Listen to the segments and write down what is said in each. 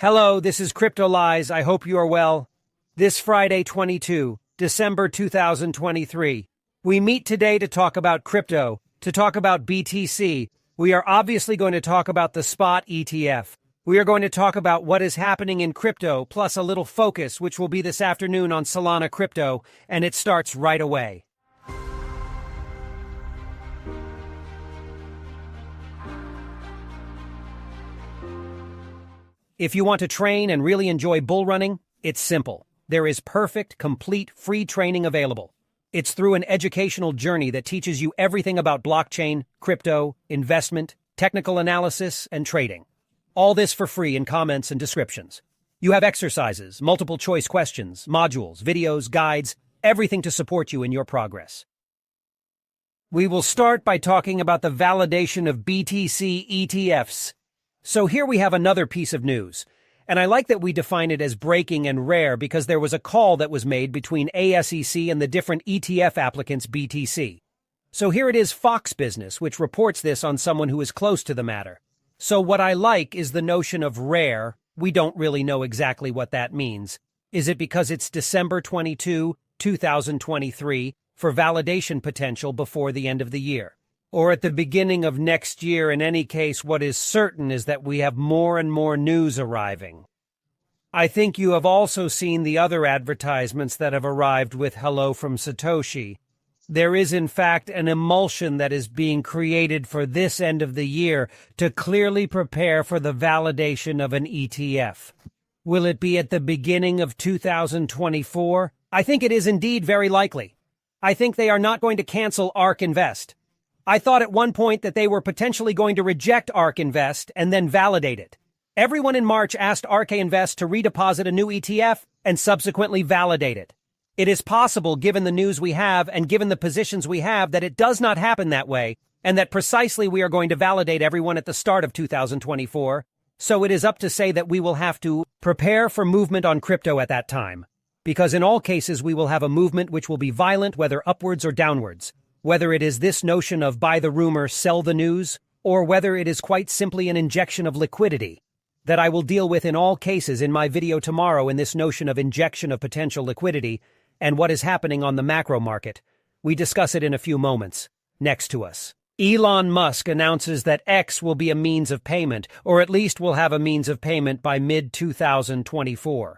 Hello, this is Cryptolyze. I hope you are well. This Friday, December 2023. We meet today to talk about crypto, to talk about BTC. We are obviously going to talk about the spot ETF. We are going to talk about what is happening in crypto, plus a little focus, which will be this afternoon on Solana crypto, and it starts right away. If you want to train and really enjoy bull running, it's simple. There is perfect, complete, free training available. It's through an educational journey that teaches you everything about blockchain, crypto, investment, technical analysis, and trading. All this for free in comments and descriptions. You have exercises, multiple choice questions, modules, videos, guides, everything to support you in your progress. We will start by talking about the validation of BTC ETFs. So here we have another piece of news, and I like that we define it as breaking and rare because there was a call that was made between ASEC and the different ETF applicants BTC. So here it is Fox Business, which reports this on someone who is close to the matter. So what I like is the notion of rare. We don't really know exactly what that means. Is it because it's December 22, 2023, for validation potential before the end of the year? Or at the beginning of next year? In any case, what is certain is that we have more and more news arriving. I think you have also seen the other advertisements that have arrived with Hello from Satoshi. There is in fact an emulsion that is being created for this end of the year to clearly prepare for the validation of an ETF. Will it be at the beginning of 2024? I think it is indeed very likely. I think they are not going to cancel ARK Invest. I thought at one point that they were potentially going to reject ARK Invest and then validate it. Everyone in March asked ARK Invest to redeposit a new ETF and subsequently validate it. It is possible, given the news we have and given the positions we have, that it does not happen that way, and that precisely we are going to validate everyone at the start of 2024. So it is up to say that we will have to prepare for movement on crypto at that time. Because in all cases we will have a movement which will be violent, whether upwards or downwards. Whether it is this notion of buy the rumor, sell the news, or whether it is quite simply an injection of liquidity, that I will deal with in all cases in my video tomorrow in this notion of injection of potential liquidity and what is happening on the macro market. We discuss it in a few moments. Next to us, Elon Musk announces that X will be a means of payment, or at least will have a means of payment by mid-2024.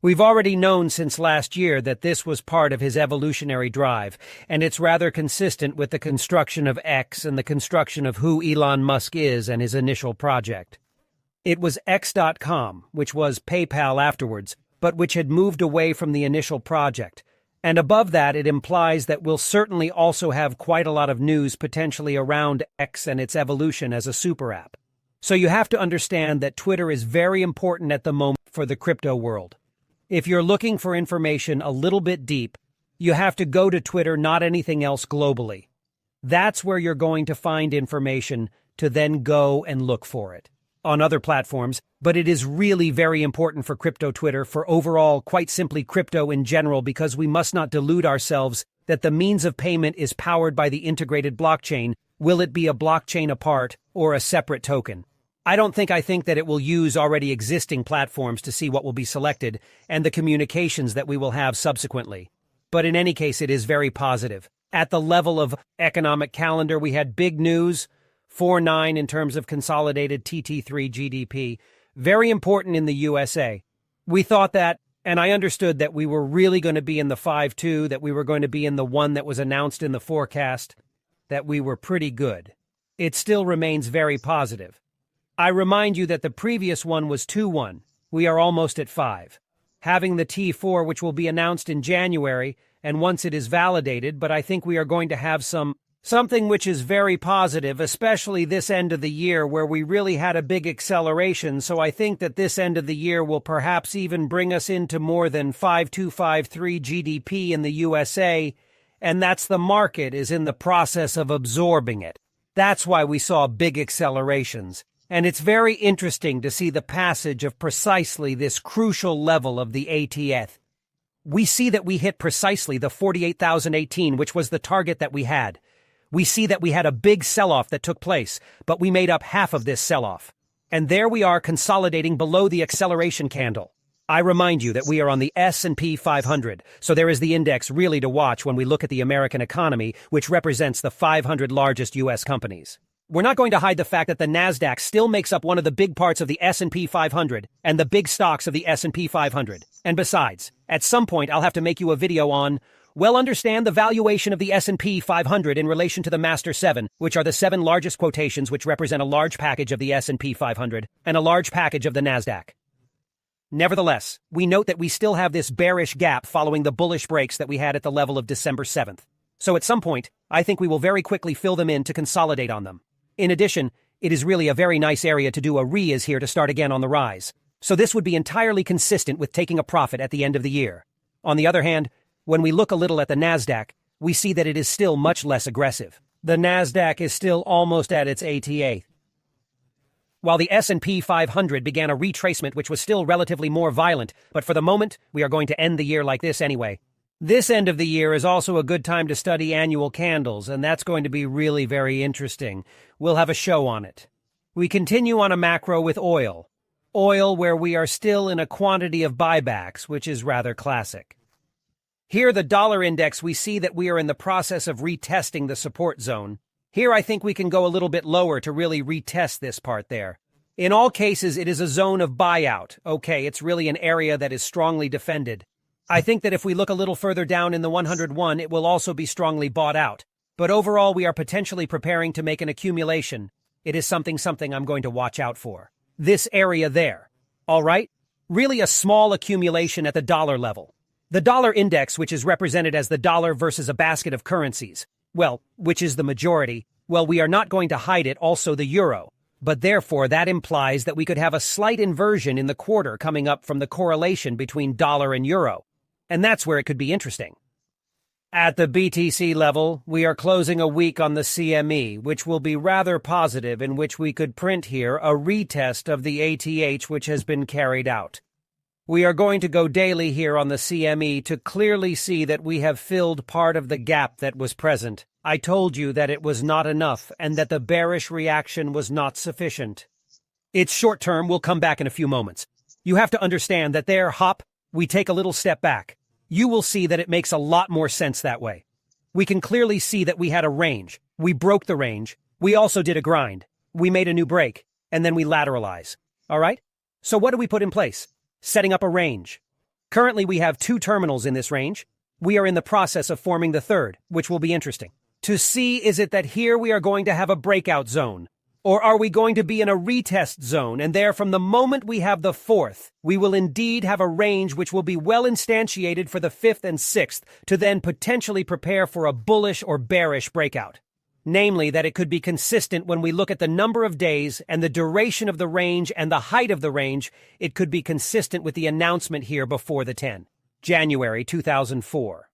We've already known since last year that this was part of his evolutionary drive, and it's rather consistent with the construction of X and the construction of who Elon Musk is and his initial project. It was X.com, which was PayPal afterwards, but which had moved away from the initial project. And above that, it implies that we'll certainly also have quite a lot of news potentially around X and its evolution as a super app. So you have to understand that Twitter is very important at the moment for the crypto world. If you're looking for information a little bit deep, you have to go to Twitter, not anything else globally. That's where you're going to find information to then go and look for it on other platforms, but it is really very important for crypto Twitter, for overall, quite simply crypto in general, because we must not delude ourselves that the means of payment is powered by the integrated blockchain. Will it be a blockchain apart or a separate token? I think that it will use already existing platforms to see what will be selected and the communications that we will have subsequently. But in any case, it is very positive. At the level of economic calendar, we had big news, 4.9 in terms of consolidated TT3 GDP, very important in the USA. We thought that, and I understood that we were really going to be in the 5.2, that we were going to be in the one that was announced in the forecast, that we were pretty good. It still remains very positive. I remind you that the previous one was 2.1. We are almost at 5. Having the T4, which will be announced in January, and once it is validated, but I think we are going to have something which is very positive, especially this end of the year where we really had a big acceleration. So I think that this end of the year will perhaps even bring us into more than 5.253 GDP in the USA, and that's the market is in the process of absorbing it. That's why we saw big accelerations. And it's very interesting to see the passage of precisely this crucial level of the ATF. We see that we hit precisely the 48,018, which was the target that we had. We see that we had a big sell-off that took place, but we made up half of this sell-off. And there we are consolidating below the acceleration candle. I remind you that we are on the S&P 500, so there is the index really to watch when we look at the American economy, which represents the 500 largest U.S. companies. We're not going to hide the fact that the Nasdaq still makes up one of the big parts of the S&P 500 and the big stocks of the S&P 500. And besides, at some point I'll have to make you a video on, well, understand the valuation of the S&P 500 in relation to the Master 7, which are the 7 largest quotations which represent a large package of the S&P 500 and a large package of the Nasdaq. Nevertheless, we note that we still have this bearish gap following the bullish breaks that we had at the level of December 7th. So at some point, I think we will very quickly fill them in to consolidate on them. In addition, it is really a very nice area to do a re-is here to start again on the rise. So this would be entirely consistent with taking a profit at the end of the year. On the other hand, when we look a little at the Nasdaq, we see that it is still much less aggressive. The Nasdaq is still almost at its ATA. While the S&P 500 began a retracement which was still relatively more violent, but for the moment, we are going to end the year like this anyway. This end of the year is also a good time to study annual candles, and that's going to be really very interesting. We'll have a show on it. We continue on a macro with oil. Oil where we are still in a quantity of buybacks, which is rather classic. Here, the dollar index, we see that we are in the process of retesting the support zone. Here, I think we can go a little bit lower to really retest this part there. In all cases, it is a zone of buyout. Okay, it's really an area that is strongly defended. I think that if we look a little further down in the 101, it will also be strongly bought out. But overall, we are potentially preparing to make an accumulation. It is something I'm going to watch out for. This area there. All right? Really a small accumulation at the dollar level. The dollar index, which is represented as the dollar versus a basket of currencies, well, which is the majority, well, we are not going to hide it, also the euro. But therefore, that implies that we could have a slight inversion in the quarter coming up from the correlation between dollar and euro. And that's where it could be interesting. At the BTC level, we are closing a week on the CME, which will be rather positive, in which we could print here a retest of the ATH which has been carried out. We are going to go daily here on the CME to clearly see that we have filled part of the gap that was present. I told you that it was not enough and that the bearish reaction was not sufficient. It's short term, we'll come back in a few moments. You have to understand that there, hop, we take a little step back. You will see that it makes a lot more sense that way. We can clearly see that we had a range. We broke the range. We also did a grind. We made a new break, and then we lateralize. All right? So what do we put in place? Setting up a range. Currently, we have 2 terminals in this range. We are in the process of forming the third, which will be interesting. To see, is it that here we are going to have a breakout zone? Or are we going to be in a retest zone, and there from the moment we have the 4th, we will indeed have a range which will be well instantiated for the 5th and 6th to then potentially prepare for a bullish or bearish breakout? Namely, that it could be consistent when we look at the number of days and the duration of the range and the height of the range, it could be consistent with the announcement here before the 10. January 2004.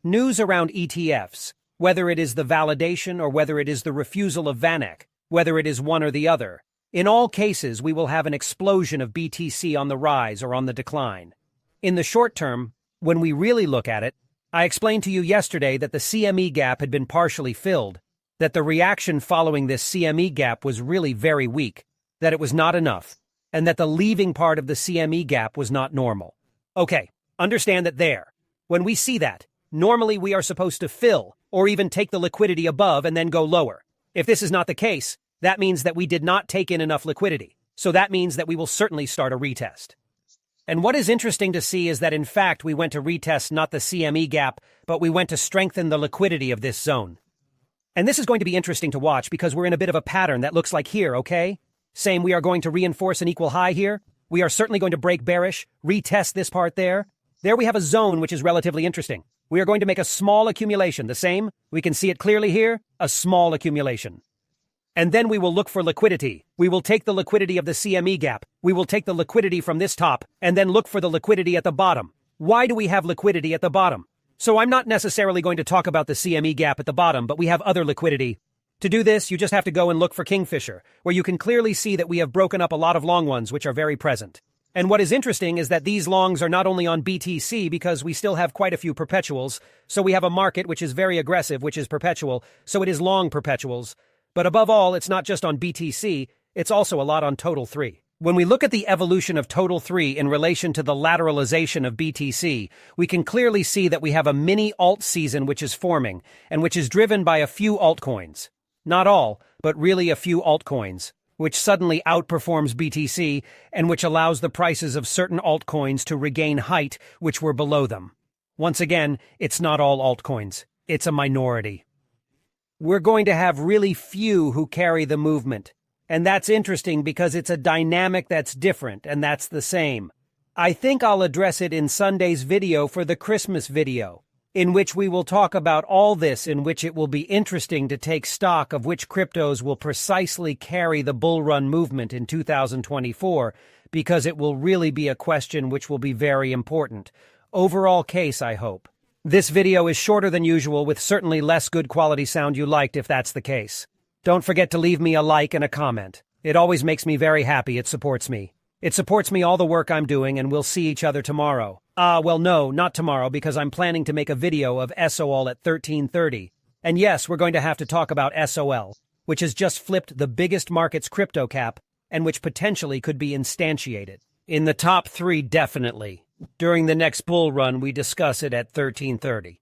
News around ETFs, whether it is the validation or whether it is the refusal of VanEck, whether it is one or the other. In all cases, we will have an explosion of BTC on the rise or on the decline. In the short term, when we really look at it, I explained to you yesterday that the CME gap had been partially filled, that the reaction following this CME gap was really very weak, that it was not enough, and that the leaving part of the CME gap was not normal. Okay, understand that there. When we see that, normally we are supposed to fill or even take the liquidity above and then go lower. If this is not the case, that means that we did not take in enough liquidity. So that means that we will certainly start a retest. And what is interesting to see is that in fact we went to retest not the CME gap, but we went to strengthen the liquidity of this zone. And this is going to be interesting to watch because we're in a bit of a pattern that looks like here, okay? Same, we are going to reinforce an equal high here. We are certainly going to break bearish, retest this part there. There we have a zone which is relatively interesting. We are going to make a small accumulation. The same, we can see it clearly here, a small accumulation. And then we will look for liquidity. We will take the liquidity of the CME gap. We will take the liquidity from this top, and then look for the liquidity at the bottom. Why do we have liquidity at the bottom? So I'm not necessarily going to talk about the CME gap at the bottom, but we have other liquidity. To do this, you just have to go and look for Kingfisher, where you can clearly see that we have broken up a lot of long ones, which are very present. And what is interesting is that these longs are not only on BTC because we still have quite a few perpetuals, so we have a market which is very aggressive, which is perpetual, so it is long perpetuals. But above all, it's not just on BTC, It's also a lot on Total 3. When we look at the evolution of Total 3 in relation to the lateralization of BTC, we can clearly see that we have a mini alt season which is forming, and which is driven by a few altcoins. Not all, but really a few altcoins, which suddenly outperforms BTC and which allows the prices of certain altcoins to regain height which were below them. Once again, it's not all altcoins. It's a minority. We're going to have really few who carry the movement. And that's interesting because it's a dynamic that's different, and that's the same. I think I'll address it in Sunday's video for the Christmas video, in which we will talk about all this, in which it will be interesting to take stock of which cryptos will precisely carry the bull run movement in 2024, because it will really be a question which will be very important. Overall case, I hope. This video is shorter than usual, with certainly less good quality sound you liked if that's the case. Don't forget to leave me a like and a comment. It always makes me very happy. It supports me. It supports me all the work I'm doing, and we'll see each other tomorrow. Well, no, not tomorrow, because I'm planning to make a video of SOL at 13:30. And yes, we're going to have to talk about SOL, which has just flipped the biggest market's crypto cap, and which potentially could be instantiated. In the top 3, definitely. During the next bull run, we discuss it at 13:30.